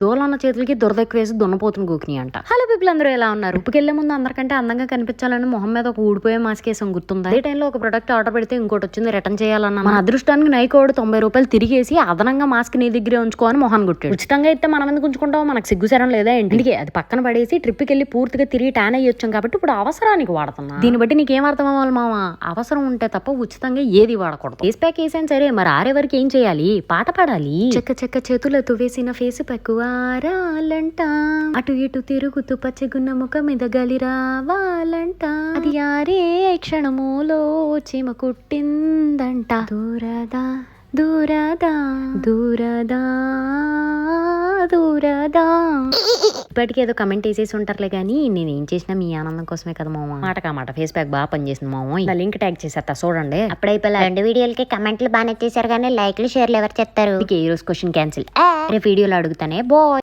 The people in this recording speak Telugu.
దూలన్న చేతులకి దురద ఎక్కువ వేసి దున్నపోతుని గోకిని అంట. హలో పీపుల్, అందరూ ఎలా ఉన్నారు? ఉప్పుకెళ్లే ముందు అందరికంటే అందంగా కనిపించాలని మొహం మీద ఒక ఊడిపోయే మాస్క్ వేసాం, గుర్తుందా? అదే టైంలో ఒక ప్రొడక్ట్ ఆర్డర్ పెడితే ఇంకోటి వచ్చింది, రిటర్న్ చేయాలన్న మన అదృష్టానికి నైకోడు 90 రూపాయలు తిరిగేసి అదనంగా మాస్క్ నీ దగ్గరే ఉంచుకోని మొహాన్ని కొట్టాడు. ఉచితంగా అయితే మనం ఎందుకు ఉంచుకుంటాం? మనకు సిగ్గుసరం లేదా ఏంటి? అందుకే అది పక్కన పడేసి ట్రిప్కి వెళ్ళి పూర్తిగా తిరిగి ట్యాన్ అయ్యొచ్చాం కాబట్టి ఇప్పుడు అవసరానికి వాడుతున్నా. దీన్ని బట్టి నీకేం అర్థం అవ్వాలి మామ? అవసరం ఉంటే తప్ప ఉచితంగా ఏది వాడకూడదు. ఫేస్ ప్యాక్ వేసాను సరే, మరి ఆరే వరకు ఏం చేయాలి? పాట పాడాలి. చెక్క చెక్క చేతులతో వేసిన ఫేస్ ప్యాక్ ఆరాలంట, అటు ఇటు తిరుగుతూ పచ్చగున్న ముఖం మీద గలి రావాలంట, అది ఆరే క్షణములో చీమ కుట్టిందంట. దూరదా దూరదా దూరదా దూరదా. ఇప్పటికి ఏదో కమెంట్ వేసేసి ఉంటారులే కానీ నేను ఏం చేసినా మీ ఆనందం కోసమే కదా మామ. మాట కామాట ఫేస్ ప్యాక్ బాగా పనిచేసింది మామ. ఇలా లింక్ ట్యాగ్ చేసేస్తా చూడండి. అప్పుడైపోయి 2 వీడియోలకి కమెంట్లు బాగానే చేశారు కానీ లైక్లు షేర్లు ఎవరు చేస్తారు? ఈ రోజు క్వశ్చన్ క్యాన్సిల్. రేపు వీడియోలో అడుగుతానే బాయ్.